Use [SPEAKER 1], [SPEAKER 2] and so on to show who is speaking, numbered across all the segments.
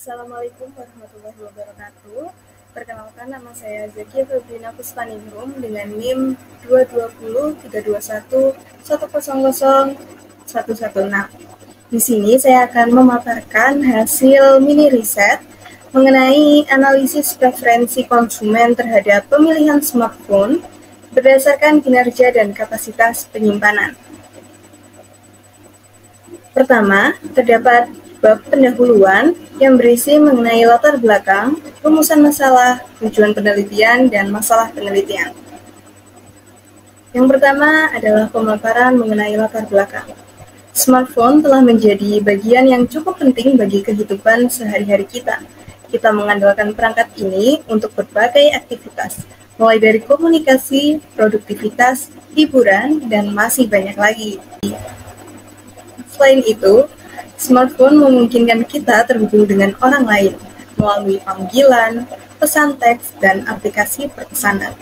[SPEAKER 1] Assalamualaikum warahmatullahi wabarakatuh. Perkenalkan, nama saya Zakia Febrina Puspaningrum dengan NIM 2203221000116. Di sini saya akan memaparkan hasil mini riset mengenai analisis preferensi konsumen terhadap pemilihan smartphone berdasarkan kinerja dan kapasitas penyimpanan. Pertama, terdapat bab pendahuluan yang berisi mengenai latar belakang, rumusan masalah, tujuan penelitian, dan masalah penelitian. Yang pertama adalah pemaparan mengenai latar belakang. Smartphone telah menjadi bagian yang cukup penting bagi kehidupan sehari-hari kita. Kita mengandalkan perangkat ini untuk berbagai aktivitas, mulai dari komunikasi, produktivitas, hiburan, dan masih banyak lagi. Selain itu, smartphone memungkinkan kita terhubung dengan orang lain melalui panggilan, pesan teks, dan aplikasi perpesanan.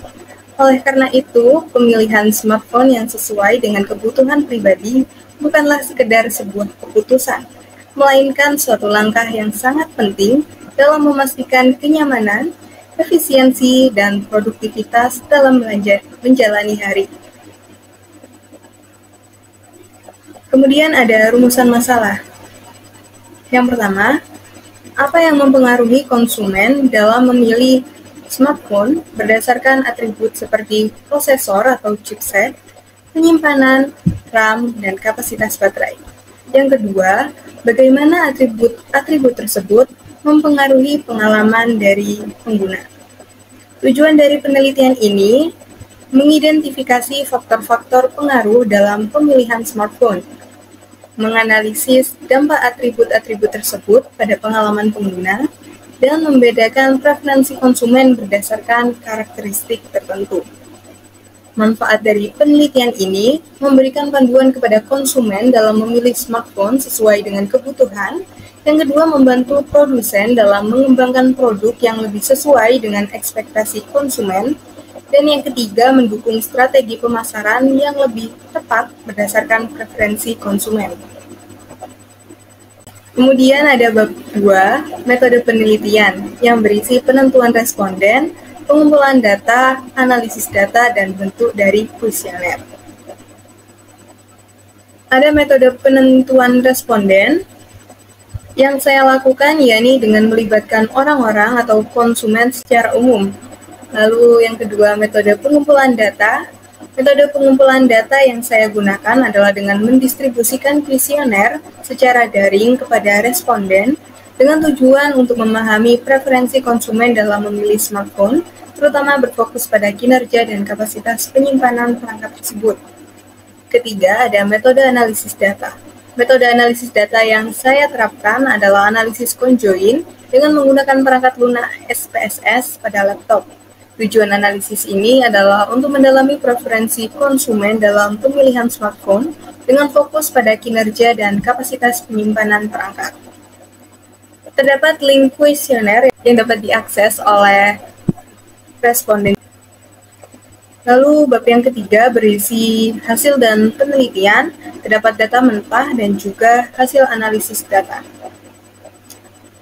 [SPEAKER 1] Oleh karena itu, pemilihan smartphone yang sesuai dengan kebutuhan pribadi bukanlah sekedar sebuah keputusan, melainkan suatu langkah yang sangat penting dalam memastikan kenyamanan, efisiensi, dan produktivitas dalam menjalani hari. Kemudian ada rumusan masalah. Yang pertama, apa yang mempengaruhi konsumen dalam memilih smartphone berdasarkan atribut seperti prosesor atau chipset, penyimpanan, RAM, dan kapasitas baterai. Yang kedua, bagaimana atribut tersebut mempengaruhi pengalaman dari pengguna. Tujuan dari penelitian ini mengidentifikasi faktor-faktor pengaruh dalam pemilihan smartphone, menganalisis dampak atribut-atribut tersebut pada pengalaman pengguna, dan membedakan preferensi konsumen berdasarkan karakteristik tertentu. Manfaat dari penelitian ini memberikan panduan kepada konsumen dalam memilih smartphone sesuai dengan kebutuhan. Yang kedua, membantu produsen dalam mengembangkan produk yang lebih sesuai dengan ekspektasi konsumen. Dan yang ketiga, mendukung strategi pemasaran yang lebih tepat berdasarkan preferensi konsumen. Kemudian ada bab 2, metode penelitian, yang berisi penentuan responden, pengumpulan data, analisis data, dan bentuk dari kuesioner. Ada metode penentuan responden yang saya lakukan, yakni dengan melibatkan orang-orang atau konsumen secara umum. Lalu yang kedua, metode pengumpulan data. Metode pengumpulan data yang saya gunakan adalah dengan mendistribusikan kuesioner secara daring kepada responden dengan tujuan untuk memahami preferensi konsumen dalam memilih smartphone, terutama berfokus pada kinerja dan kapasitas penyimpanan perangkat tersebut. Ketiga, ada metode analisis data. Metode analisis data yang saya terapkan adalah analisis conjoin dengan menggunakan perangkat lunak SPSS pada laptop. Tujuan analisis ini adalah untuk mendalami preferensi konsumen dalam pemilihan smartphone dengan fokus pada kinerja dan kapasitas penyimpanan perangkat. Terdapat link kuesioner yang dapat diakses oleh responden. Lalu bab yang ketiga berisi hasil dan penelitian, terdapat data mentah dan juga hasil analisis data.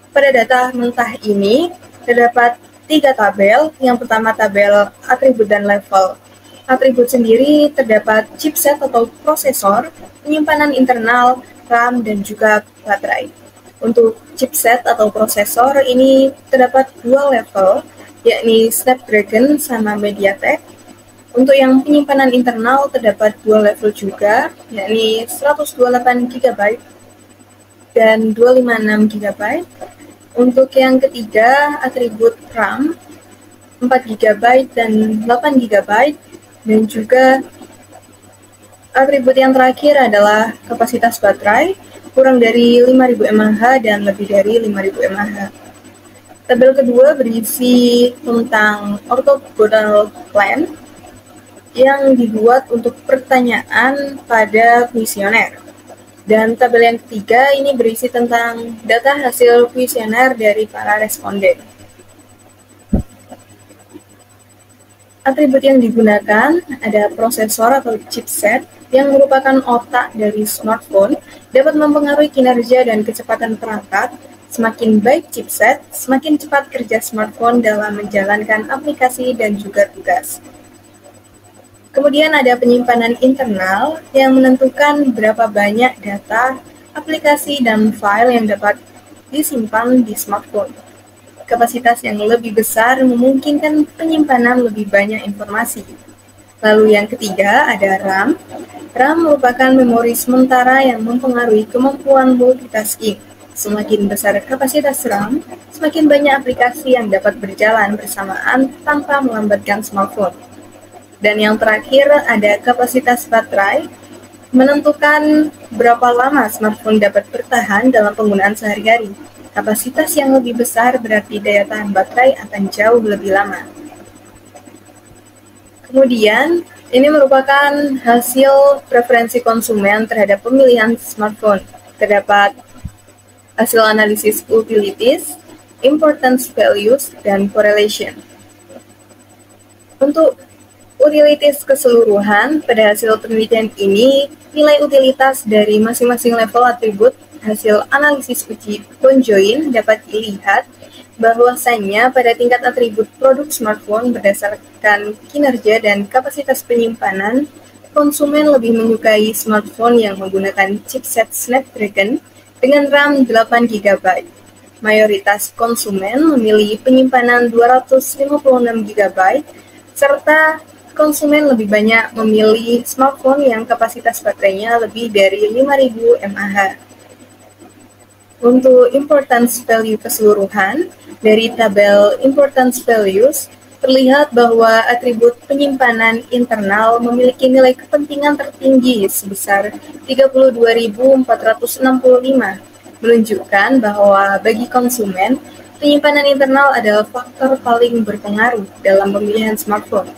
[SPEAKER 1] Pada data mentah ini terdapat 3 tabel. Yang pertama tabel atribut dan level. Atribut sendiri terdapat chipset atau prosesor, penyimpanan internal, RAM, dan juga baterai. Untuk chipset atau prosesor ini terdapat 2 level, yakni Snapdragon sama MediaTek. Untuk yang penyimpanan internal terdapat 2 level juga, yakni 128 GB dan 256 GB. Untuk yang ketiga, atribut RAM 4 GB dan 8 GB, dan juga atribut yang terakhir adalah kapasitas baterai kurang dari 5000 mAh dan lebih dari 5000 mAh. Tabel kedua berisi tentang orthogonal plan yang dibuat untuk pertanyaan pada kuesioner. Dan tabel yang ketiga ini berisi tentang data hasil kuesioner dari para responden. Atribut yang digunakan ada prosesor atau chipset yang merupakan otak dari smartphone, dapat mempengaruhi kinerja dan kecepatan perangkat, Semakin baik chipset, semakin cepat kerja smartphone dalam menjalankan aplikasi dan juga tugas. Kemudian ada penyimpanan internal yang menentukan berapa banyak data, aplikasi, dan file yang dapat disimpan di smartphone. Kapasitas yang lebih besar memungkinkan penyimpanan lebih banyak informasi. Lalu yang ketiga ada RAM. RAM merupakan memori sementara yang mempengaruhi kemampuan multitasking. Semakin besar kapasitas RAM, semakin banyak aplikasi yang dapat berjalan bersamaan tanpa melambatkan smartphone. Dan yang terakhir ada kapasitas baterai, menentukan berapa lama smartphone dapat bertahan dalam penggunaan sehari-hari. Kapasitas yang lebih besar berarti daya tahan baterai akan jauh lebih lama. Kemudian, ini merupakan hasil preferensi konsumen terhadap pemilihan smartphone. Terdapat hasil analisis utilities, importance values, dan correlation. Untuk utilities keseluruhan, pada hasil penelitian ini, nilai utilitas dari masing-masing level atribut hasil analisis uji conjoint dapat dilihat bahwasanya pada tingkat atribut produk smartphone berdasarkan kinerja dan kapasitas penyimpanan, konsumen lebih menyukai smartphone yang menggunakan chipset Snapdragon dengan RAM 8 GB. Mayoritas konsumen memilih penyimpanan 256 GB, serta konsumen lebih banyak memilih smartphone yang kapasitas baterainya lebih dari 5000 mAh. Untuk importance value keseluruhan, dari tabel importance values, terlihat bahwa atribut penyimpanan internal memiliki nilai kepentingan tertinggi sebesar 32.465, menunjukkan bahwa bagi konsumen, penyimpanan internal adalah faktor paling berpengaruh dalam pemilihan smartphone.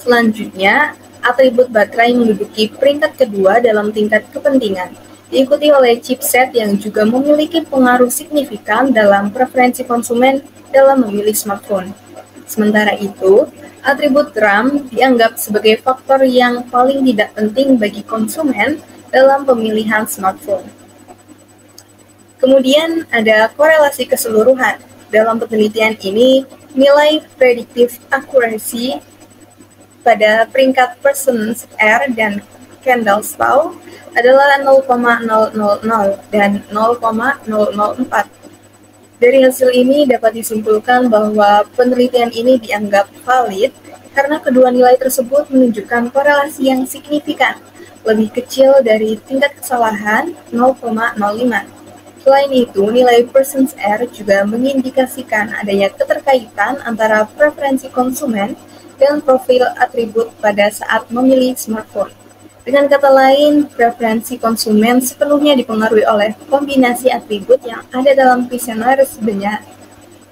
[SPEAKER 1] Selanjutnya, atribut baterai menduduki peringkat kedua dalam tingkat kepentingan, diikuti oleh chipset yang juga memiliki pengaruh signifikan dalam preferensi konsumen dalam memilih smartphone. Sementara itu, atribut RAM dianggap sebagai faktor yang paling tidak penting bagi konsumen dalam pemilihan smartphone. Kemudian ada korelasi keseluruhan. Dalam penelitian ini, nilai predictive accuracy pada peringkat Parsons R dan Kendall's Law adalah 0,000 dan 0,004. Dari hasil ini dapat disimpulkan bahwa penelitian ini dianggap valid karena kedua nilai tersebut menunjukkan korelasi yang signifikan, lebih kecil dari tingkat kesalahan 0,05. Selain itu, nilai Parsons R juga mengindikasikan adanya keterkaitan antara preferensi konsumen dan profil atribut pada saat memilih smartphone. Dengan kata lain, preferensi konsumen sepenuhnya dipengaruhi oleh kombinasi atribut yang ada dalam kuesioner sebanyak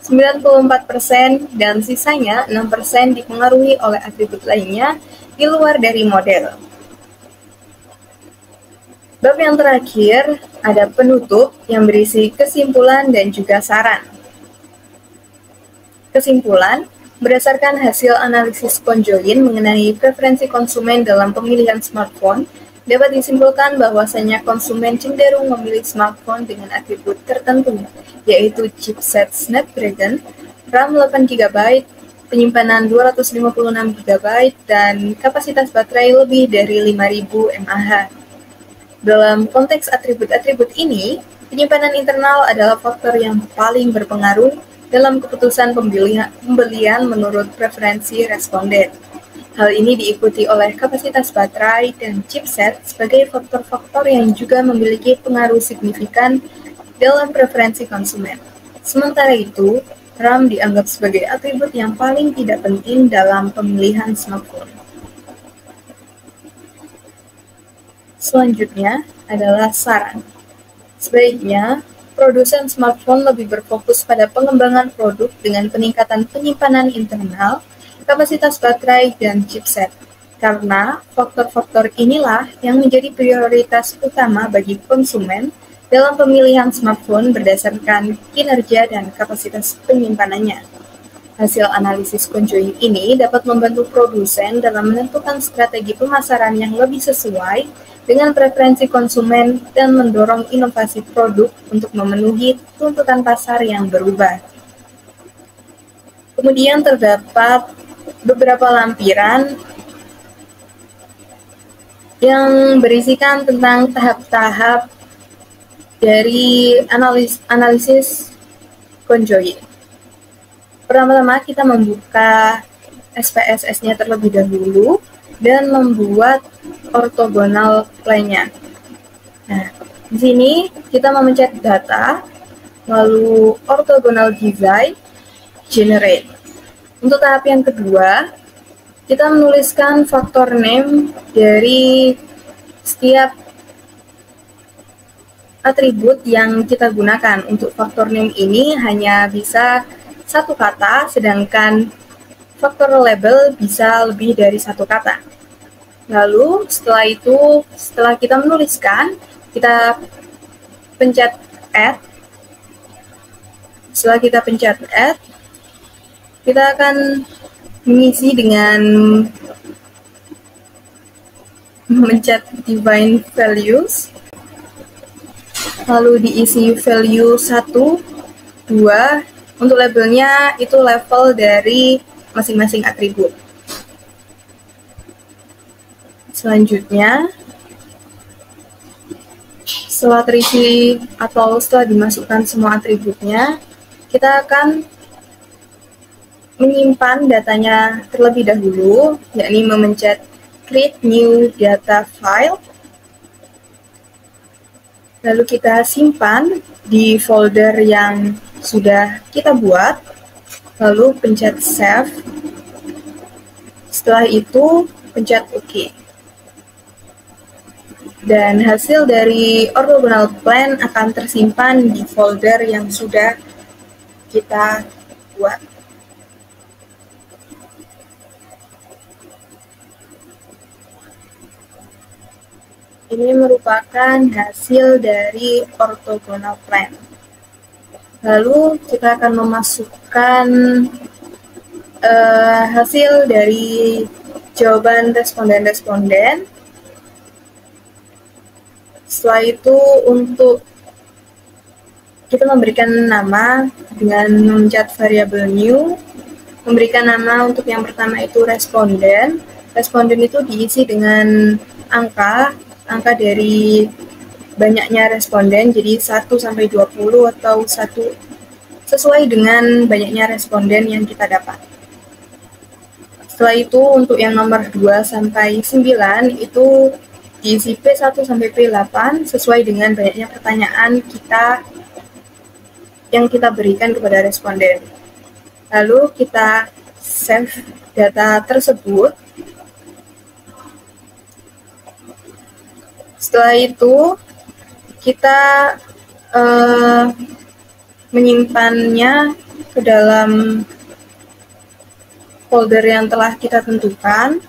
[SPEAKER 1] 94% dan sisanya 6% dipengaruhi oleh atribut lainnya di luar dari model. Bab yang terakhir ada penutup yang berisi kesimpulan dan juga saran. Kesimpulan, berdasarkan hasil analisis conjoint mengenai preferensi konsumen dalam pemilihan smartphone, dapat disimpulkan bahwasanya konsumen cenderung memilih smartphone dengan atribut tertentu, yaitu chipset Snapdragon, RAM 8 GB, penyimpanan 256 GB, dan kapasitas baterai lebih dari 5000 mAh. Dalam konteks atribut-atribut ini, penyimpanan internal adalah faktor yang paling berpengaruh dalam keputusan pembelian menurut preferensi responden. Hal ini diikuti oleh kapasitas baterai dan chipset sebagai faktor-faktor yang juga memiliki pengaruh signifikan dalam preferensi konsumen. Sementara itu, RAM dianggap sebagai atribut yang paling tidak penting dalam pemilihan smartphone. Selanjutnya adalah saran. Sebaiknya, produsen smartphone lebih berfokus pada pengembangan produk dengan peningkatan penyimpanan internal, kapasitas baterai, dan chipset, karena faktor-faktor inilah yang menjadi prioritas utama bagi konsumen dalam pemilihan smartphone berdasarkan kinerja dan kapasitas penyimpanannya. Hasil analisis conjoin ini dapat membantu produsen dalam menentukan strategi pemasaran yang lebih sesuai dengan preferensi konsumen dan mendorong inovasi produk untuk memenuhi tuntutan pasar yang berubah. Kemudian terdapat beberapa lampiran yang berisikan tentang tahap-tahap dari analisis conjoin. Pertama-tama kita membuka SPSS-nya terlebih dahulu dan membuat orthogonal plan-nya. Nah, di sini kita memencet data, lalu orthogonal design, generate. Untuk tahap yang kedua, kita menuliskan faktor name dari setiap atribut yang kita gunakan. Untuk faktor name ini hanya bisa satu kata, sedangkan faktor label bisa lebih dari satu kata. Lalu setelah itu, setelah kita menuliskan, kita pencet add. Setelah kita pencet add, kita akan mengisi dengan mencet define values, lalu diisi value 1, 2, untuk labelnya itu level dari masing-masing atribut. Selanjutnya, setelah terisi atau setelah dimasukkan semua atributnya, kita akan menyimpan datanya terlebih dahulu, yakni memencet create new data file. Lalu kita simpan di folder yang sudah kita buat, lalu pencet save. Setelah itu pencet OK. Dan hasil dari orthogonal plan akan tersimpan di folder yang sudah kita buat. Ini merupakan hasil dari orthogonal plan. Lalu kita akan memasukkan hasil dari jawaban responden-responden. Setelah itu untuk kita memberikan nama dengan memencet variabel new, memberikan nama untuk yang pertama itu responden. Responden itu diisi dengan angka dari banyaknya responden, jadi 1 sampai 20 atau 1 sesuai dengan banyaknya responden yang kita dapat. Setelah itu untuk yang nomor 2 sampai 9 itu diisi P1 sampai P8 sesuai dengan banyaknya pertanyaan kita yang kita berikan kepada responden. Lalu kita save data tersebut. Setelah itu kita menyimpannya ke dalam folder yang telah kita tentukan.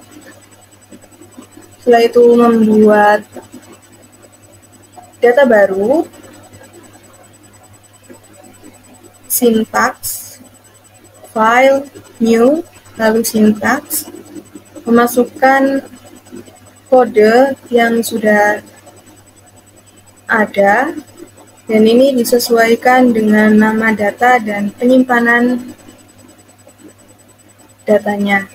[SPEAKER 1] Setelah itu membuat data baru, syntax, file, new, lalu syntax, memasukkan kode yang sudah ada, dan ini disesuaikan dengan nama data dan penyimpanan datanya.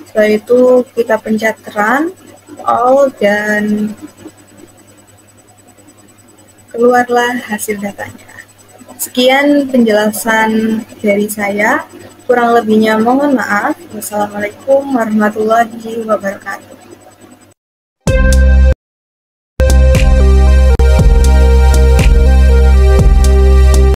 [SPEAKER 1] Setelah itu kita pencet run all dan keluarlah hasil datanya. Sekian penjelasan dari saya, kurang lebihnya mohon maaf. Wassalamualaikum warahmatullahi wabarakatuh.